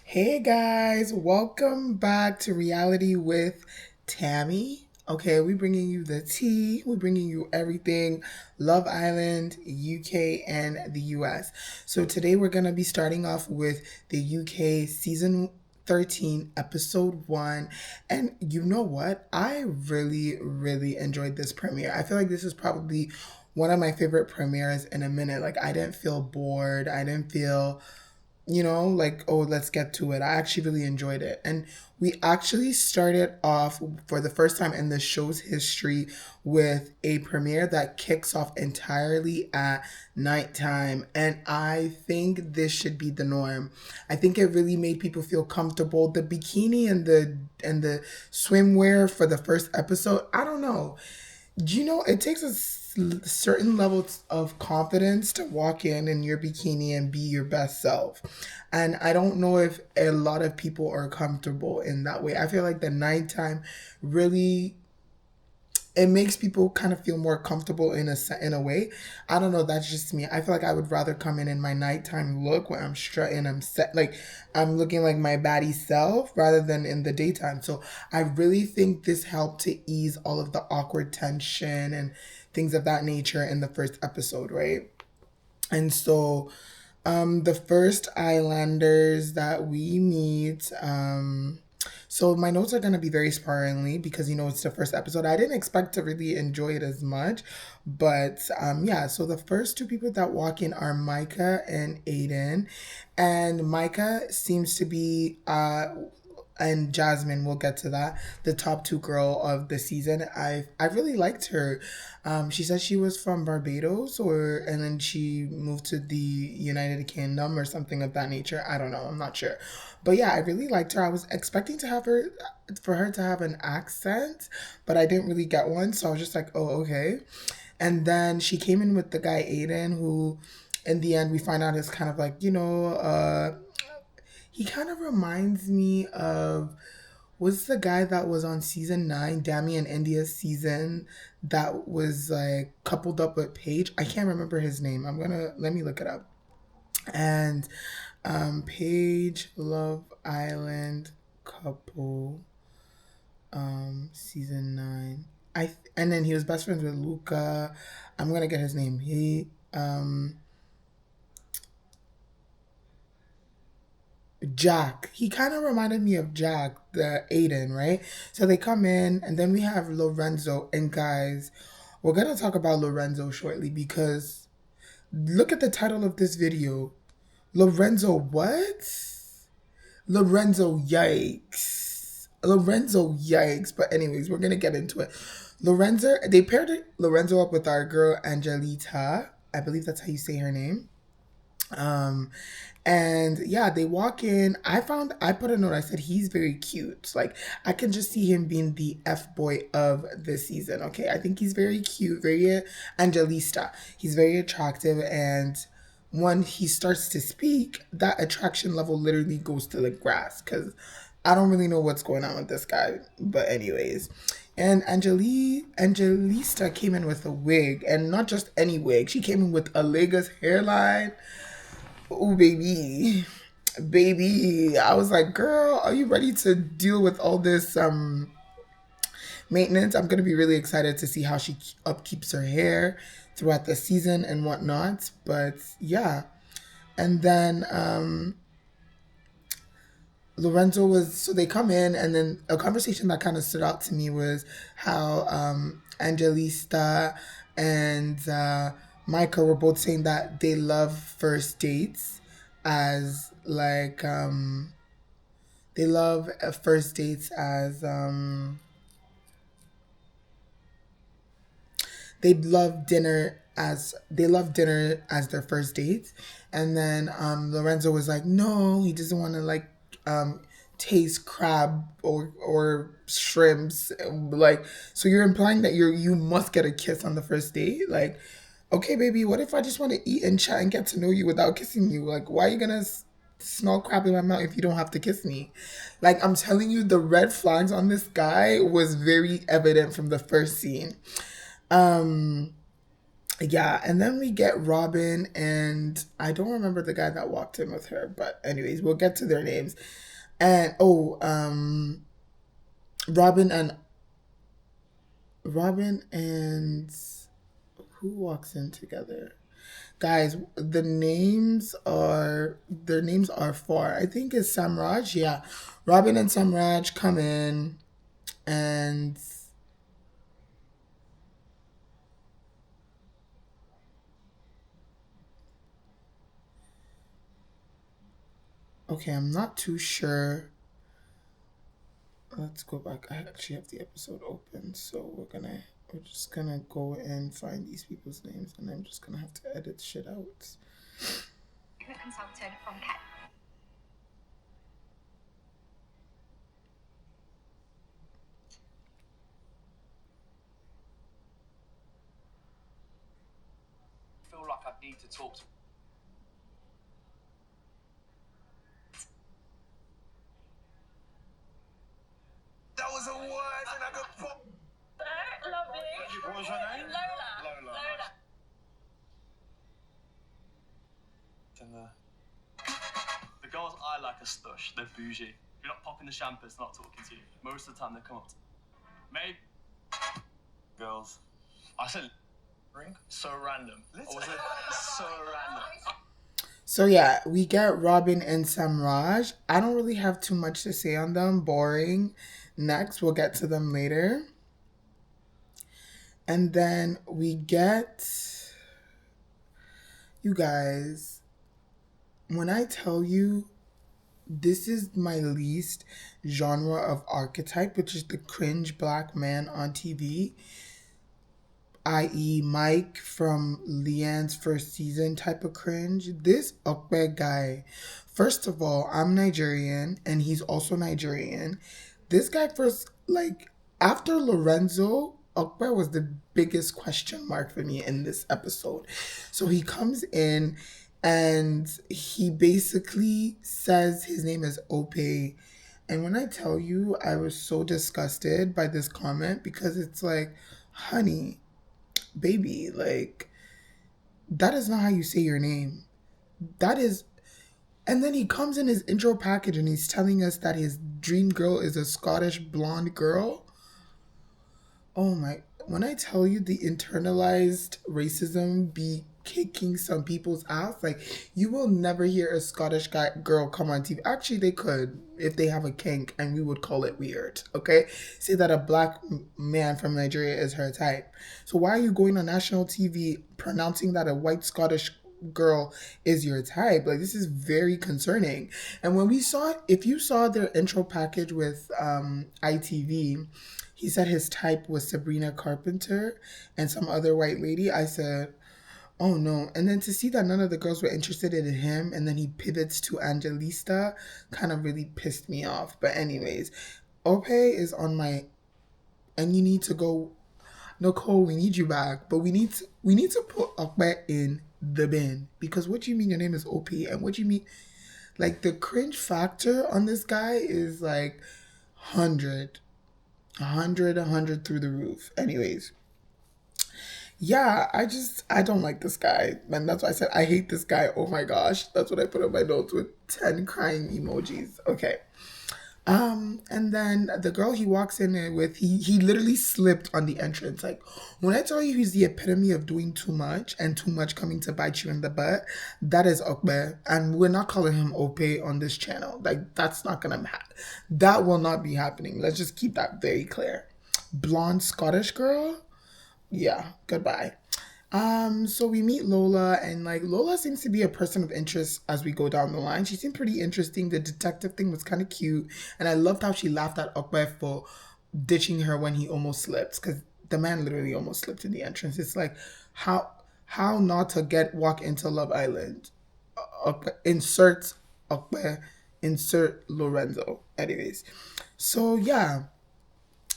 Hey guys, welcome back to Reality with Tammy. Okay, we bringing you the tea. We bringing you everything Love Island, UK, and the US. So today we're gonna be starting off with the UK season 13, episode 1. And you know what? I really enjoyed this premiere. I feel like this is probably one of my favorite premieres in a minute. Like I didn't feel bored. I didn't feel like, oh, let's get to it. I actually really enjoyed it. And we actually started off for the first time in the show's history with a premiere that kicks off entirely at nighttime. And I think this should be the norm. I think it really made people feel comfortable. The bikini and the swimwear for the first episode, I don't know. It takes a certain level of confidence to walk in your bikini and be your best self. And I don't know if a lot of people are comfortable in that way. I feel like the nighttime really it makes people kind of feel more comfortable in a way. I don't know. That's just me. I feel like I would rather come in my nighttime look when I'm strutting. I'm set like I'm looking like my baddie self rather than in the daytime. So I really think this helped to ease all of the awkward tension and things of that nature in the first episode, right? And so the first Islanders that we meet, so my notes are gonna be very sparingly because it's the first episode. I didn't expect to really enjoy it as much, but yeah. So the first two people that walk in are Micah and Aiden, and Micah seems to be and Jasmine, we'll get to that. The top two girl of the season. I really liked her. She said she was from Barbados, and then she moved to the United Kingdom or something of that nature. I don't know. I'm not sure, but yeah, I really liked her. I was expecting to have her for her to have an accent, but I didn't really get one. So I was just like, oh, okay. And then she came in with the guy Aiden, who, in the end, we find out is kind of like he kind of reminds me of was the guy that was on season 9, Damien India's season, that was like coupled up with Paige. I can't remember his name. I'm gonna let me look it up. And Paige Love Island couple season 9. And then he was best friends with Luca. I'm gonna get his name. Jack. He kind of reminded me of Jack, the Aiden, right? So they come in, and then we have Lorenzo. And guys, we're gonna talk about Lorenzo shortly because look at the title of this video. Lorenzo, what? Lorenzo, yikes. Lorenzo, yikes. But anyways, we're gonna get into it. They paired Lorenzo up with our girl Angelita. I believe that's how you say her name. Um, and yeah, they walk in. I put a note. I said he's very cute. Like I can just see him being the F boy of the season. Okay, I think he's very cute, very Angelista. He's very attractive, and when he starts to speak, that attraction level literally goes to the grass because I don't really know what's going on with this guy. But anyways, and Angelista came in with a wig, and not just any wig. She came in with a Lagos hairline. Oh, baby. Baby. I was like, girl, are you ready to deal with all this maintenance? I'm going to be really excited to see how she upkeeps her hair throughout the season and whatnot. But yeah. And then Lorenzo was, so they come in, and then a conversation that kind of stood out to me was how Angelista and Micah were both saying that they love first dates as like, they love first dates as, they love dinner as their first date. And then Lorenzo was like, no, he doesn't want to like um taste crab or shrimps. Like, so you're implying that you must get a kiss on the first date? Like, okay, baby, what if I just want to eat and chat and get to know you without kissing you? Like, why are you gonna smell crab in my mouth if you don't have to kiss me? Like, I'm telling you, the red flags on this guy was very evident from the first scene. um Yeah, and then we get Robin, and I don't remember the guy that walked in with her, but anyways, we'll get to their names. And Robin and Robin and who walks in together? Guys, their names are four. I think it's Samraj. Yeah, Robin and Samraj come in, and okay, I'm not too sure. Let's go back. I actually have the episode open, so we're just gonna go and find these people's names, and I'm just gonna have to edit shit out. Consultant from Cat. Feel like I need to talk to. That was a word and I got pop. Lovely. What was her name? Lola. Lola. The girls I like are stush. They're bougie. If you're not popping the champers, they're not talking to you. Most of the time they come up to maybe girls. I said ring. So random. Or was it so random? So yeah, we get Robin and Samraj. I don't really have too much to say on them. Boring. Next, we'll get to them later. And then we get you guys. When I tell you this is my least genre of archetype, which is the cringe black man on TV, i.e., Mike from Leanne's first season type of cringe. This Okpe guy, first of all, I'm Nigerian and he's also Nigerian. This guy first, like, after Lorenzo, Okpe was the biggest question mark for me in this episode. So he comes in and he basically says his name is Ope. And when I tell you, I was so disgusted by this comment because it's like, honey, baby, like, that is not how you say your name. That is. And then he comes in his intro package and he's telling us that his dream girl is a Scottish blonde girl. Oh my. When I tell you the internalized racism be kicking some people's ass, like, you will never hear a Scottish girl come on TV. Actually, they could if they have a kink, and we would call it weird, okay? Say that a black man from Nigeria is her type. So why are you going on national TV pronouncing that a white Scottish girl is your type? Like, this is very concerning. And when we saw, if you saw their intro package with ITV, he said his type was Sabrina Carpenter and some other white lady. I said, oh no. And then to see that none of the girls were interested in him and then he pivots to Angelista kind of really pissed me off. But anyways, Ope is on my, and you need to go, Nicole, we need you back. But we need to put Ope in the bin. Because what do you mean your name is OP? And what do you mean, like, the cringe factor on this guy is like 100. 100 through the roof. Anyways, yeah, I don't like this guy. And that's why I said I hate this guy. Oh my gosh. That's what I put on my notes with 10 crying emojis. Okay. And then the girl he walks in with, he literally slipped on the entrance. Like, when I tell you he's the epitome of doing too much and too much coming to bite you in the butt, that is Okbe. And we're not calling him Ope on this channel. Like, that's not gonna happen. That will not be happening. Let's just keep that very clear. Blonde Scottish girl? Yeah, goodbye. So we meet Lola, and like Lola seems to be a person of interest as we go down the line. She seemed pretty interesting. The detective thing was kind of cute, and I loved how she laughed at Okwe for ditching her when he almost slipped, because the man literally almost slipped in the entrance. It's like how not to walk into Love Island. Insert Okwe, insert Lorenzo. Anyways, so yeah,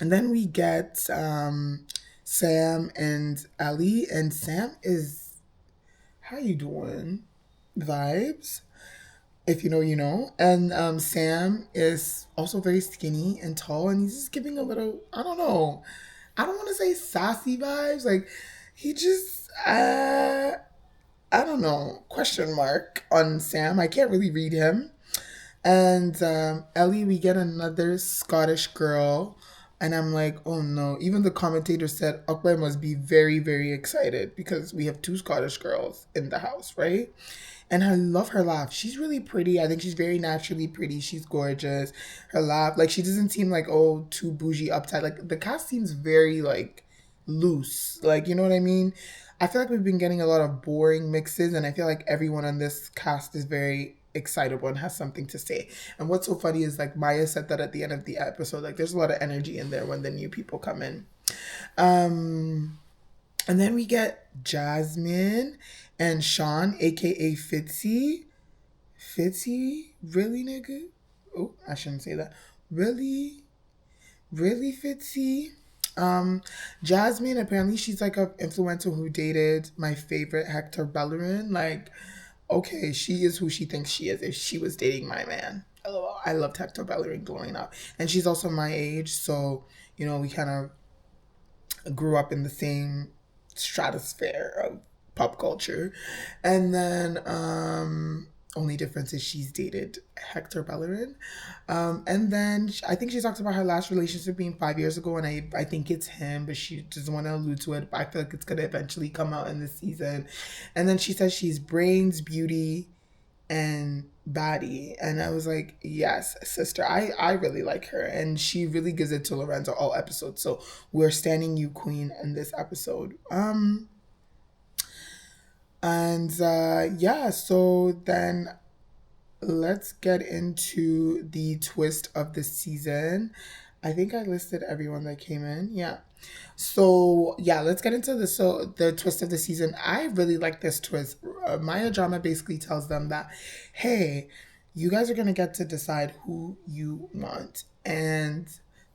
and then we get Sam and Ali, and Sam is, how you doing? Vibes. If you know, you know. And Sam is also very skinny and tall, and he's just giving a little, I don't know. I don't want to say sassy vibes. Like, He just I don't know, question mark on Sam. I can't really read him. And Ellie, we get another Scottish girl. And I'm like, oh no. Even the commentator said Akbar must be very, very excited because we have two Scottish girls in the house, right? And I love her laugh. She's really pretty. I think she's very naturally pretty. She's gorgeous. Her laugh, like she doesn't seem like oh too bougie uptight. Like the cast seems very like loose. Like you know what I mean? I feel like we've been getting a lot of boring mixes, and I feel like everyone on this cast is very excitable and has something to say. And what's so funny is like Maya said that at the end of the episode, like there's a lot of energy in there when the new people come in. Um, and then we get Jasmine and Sean, aka Fitzy. Fitzy? Really, nigga? Oh, I shouldn't say that. Really? Really, Fitzy? Jasmine, apparently she's like an influencer who dated my favorite Hector Bellerin. Like, okay, she is who she thinks she is if she was dating my man. LOL. I loved Hector Bellerin growing up. And she's also my age, so, you know, we kind of grew up in the same stratosphere of pop culture. And then only difference is she's dated Hector Bellerin. And then I think she talks about her last relationship being 5 years ago, and I think it's him, but she doesn't want to allude to it. But I feel like it's gonna eventually come out in this season. And then she says she's brains, beauty, and baddie, and I was like, yes, sister, I really like her, and she really gives it to Lorenzo all episodes, so we're standing you queen in this episode. And yeah, so then let's get into the twist of the season. I think I listed everyone that came in. Yeah. So yeah, let's get into the twist of the season. I really like this twist. Maya Drama basically tells them that, hey, you guys are gonna get to decide who you want, and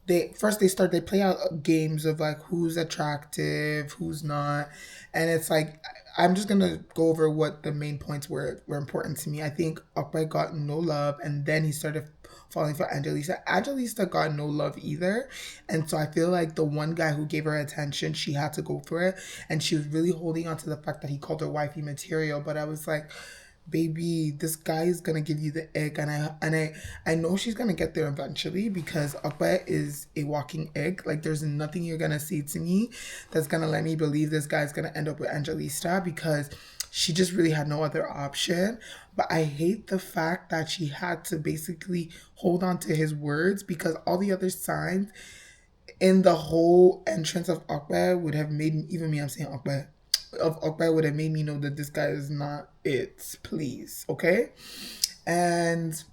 they play out games of like who's attractive, who's not, and it's like I'm just gonna go over what the main points were important to me. I think Upright got no love, and then he started falling for Angelisa. Angelisa got no love either, and so I feel like the one guy who gave her attention, she had to go for it, and she was really holding on to the fact that he called her wifey material. But I was like, baby, this guy is gonna give you the egg, and I know she's gonna get there eventually because Akba is a walking egg. Like there's nothing you're gonna say to me that's gonna let me believe this guy's gonna end up with Angelista because she just really had no other option. But I hate the fact that she had to basically hold on to his words because all the other signs in the whole entrance of Akbar would have made me, even me, I'm saying Akbar, of Akbar would have made me know that this guy is not it, please, okay? And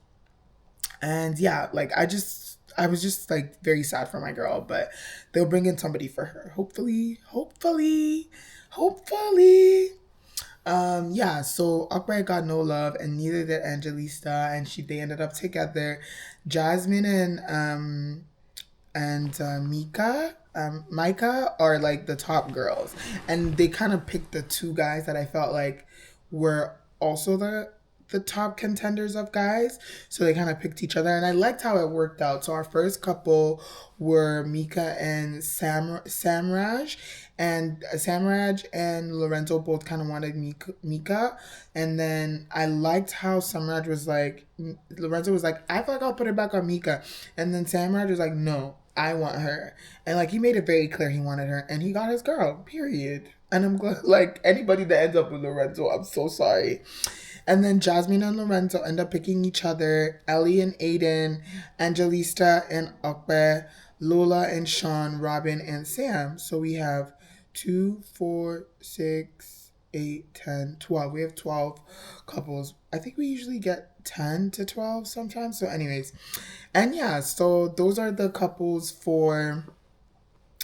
yeah, like I was just like very sad for my girl, but they'll bring in somebody for her. Hopefully. Yeah, so Akbar got no love and neither did Angelista, and they ended up together. Jasmine and Micah are like the top girls, and they kind of picked the two guys that I felt like were also the top contenders of guys. So they kind of picked each other, and I liked how it worked out. So our first couple were Mika and Samraj, and Samraj and Lorenzo both kind of wanted Mika, and then I liked how Samraj was like, Lorenzo was like, I feel like I'll put it back on Mika, and then Samraj was like, no, I want her, and like he made it very clear he wanted her, and he got his girl. Period. And I'm glad, like anybody that ends up with Lorenzo, I'm so sorry. And then Jasmine and Lorenzo end up picking each other. Ellie and Aiden, Angelista and Akbar, Lola and Sean, Robin and Sam. So we have 2, 4, 6, 8, 10, 12. We have 12 couples. I think we usually get 10 to 12 sometimes. So, anyways, and yeah, so those are the couples for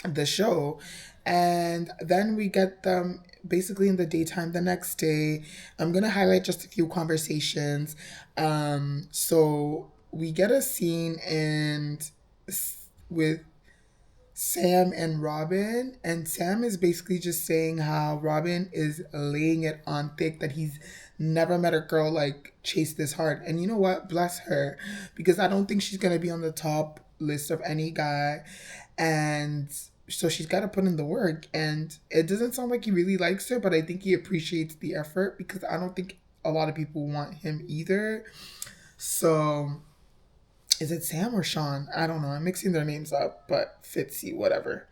the show. And then we get them basically in the daytime the next day. I'm gonna highlight just a few conversations. So we get a scene and with Sam and Robin, and Sam is basically just saying how Robin is laying it on thick, that he's never met a girl like Chase this hard. And you know what? Bless her, because I don't think she's gonna be on the top list of any guy. And so she's got to put in the work, and it doesn't sound like he really likes her, but I think he appreciates the effort because I don't think a lot of people want him either. So is it Sam or Sean? I don't know. I'm mixing their names up, but Fitzy, whatever.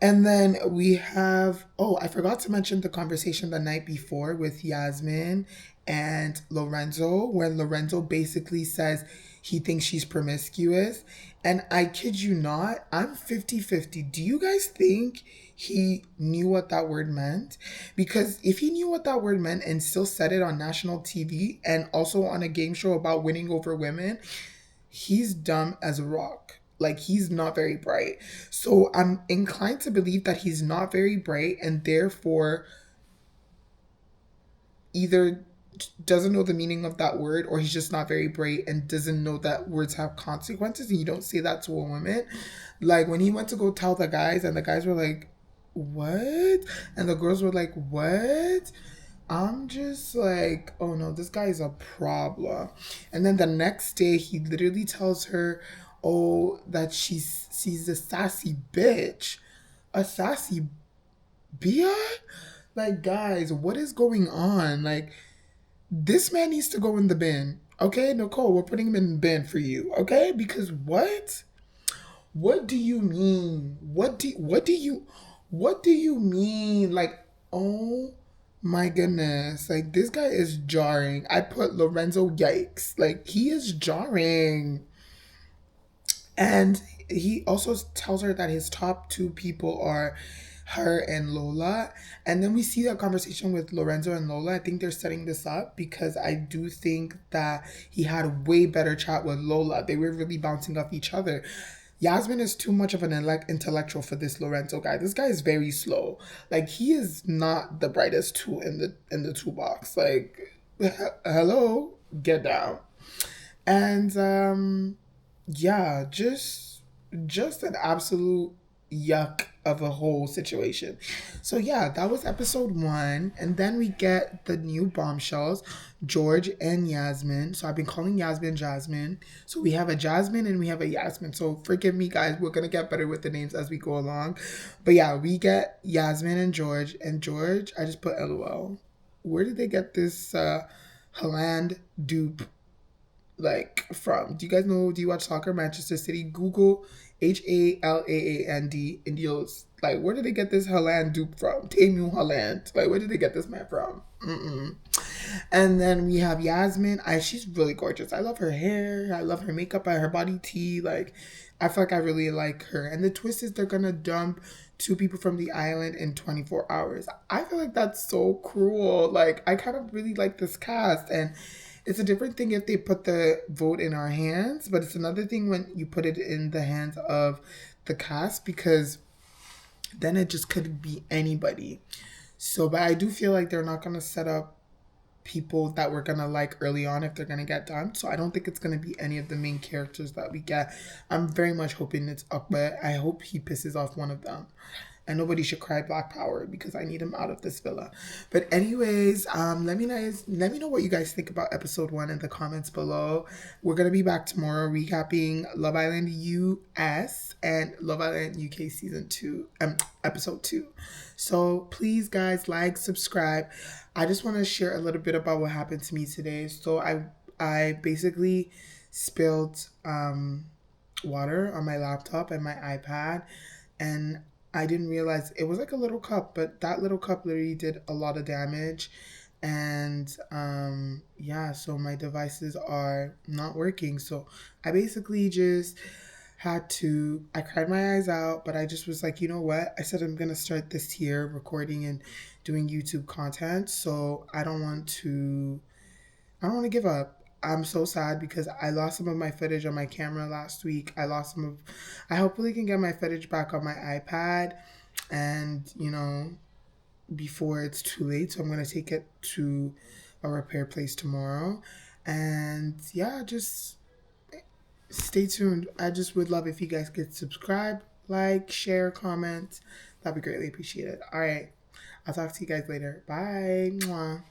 And then we have, oh, I forgot to mention the conversation the night before with Yasmin and Lorenzo, where Lorenzo basically says he thinks she's promiscuous. And I kid you not, I'm 50-50. Do you guys think he knew what that word meant? Because if he knew what that word meant and still said it on national TV and also on a game show about winning over women, he's dumb as a rock. Like, he's not very bright. So I'm inclined to believe that he's not very bright and therefore either doesn't know the meaning of that word, or he's just not very bright and doesn't know that words have consequences and you don't say that to a woman. Like when he went to go tell the guys and the guys were like, what? And the girls were like, what? I'm just like, oh no, this guy is a problem. And then the next day, he literally tells her, oh, that she's a sassy bitch. A sassy bitch? Like, guys, what is going on? Like, this man needs to go in the bin. Okay, Nicole, we're putting him in the bin for you. Okay, because what? What do you mean? What do you mean? Like, oh my goodness. Like, this guy is jarring. I put Lorenzo yikes. Like, he is jarring. And he also tells her that his top two people are her and Lola. And then we see that conversation with Lorenzo and Lola. I think they're setting this up because I do think that he had a way better chat with Lola. They were really bouncing off each other. Yasmin is too much of an intellectual for this Lorenzo guy. This guy is very slow. Like, he is not the brightest tool in the toolbox. Like, hello, get down. And yeah, just an absolute yuck of a whole situation. So yeah, that was episode 1, and then we get the new bombshells, George and Yasmin. So I've been calling Yasmin Jasmine. So we have a Jasmine and we have a Yasmin. So forgive me, guys. We're gonna get better with the names as we go along. But yeah, we get Yasmin and George. And George, I just put LOL. Where did they get this Haaland dupe from? Do you guys know? Do you watch soccer? Manchester City. Google Haaland Indios. Like, where did they get this Haaland dupe from? Tamu Haaland. Like, where did they get this man from? Mm-mm. And then we have Yasmin. She's really gorgeous. I love her hair. I love her makeup and her body tea. Like, I feel like I really like her. And the twist is they're gonna dump 2 people from the island in 24 hours. I feel like that's so cruel. Like, I kind of really like this cast, and it's a different thing if they put the vote in our hands, but it's another thing when you put it in the hands of the cast, because then it just could be anybody. So, but I do feel like they're not going to set up people that we're going to like early on if they're going to get done. So I don't think it's going to be any of the main characters that we get. I'm very much hoping it's Akbar. I hope he pisses off one of them. And nobody should cry Black Power because I need him out of this villa. But anyways, let me know what you guys think about episode 1 in the comments below. We're gonna be back tomorrow recapping Love Island US and Love Island UK season 2, episode 2. So please, guys, like, subscribe. I just want to share a little bit about what happened to me today. So I basically spilled water on my laptop and my iPad, and I didn't realize it was like a little cup, but that little cup literally did a lot of damage. And yeah, so my devices are not working. So I basically just I cried my eyes out, but I just was like, you know what? I said I'm going to start this year recording and doing YouTube content. So I don't want to give up. I'm so sad because I lost some of my footage on my camera last week. I hopefully can get my footage back on my iPad, and before it's too late. So I'm going to take it to a repair place tomorrow. And yeah, just stay tuned. I just would love if you guys could subscribe, like, share, comment. That'd be greatly appreciated. All right. I'll talk to you guys later. Bye. Mwah.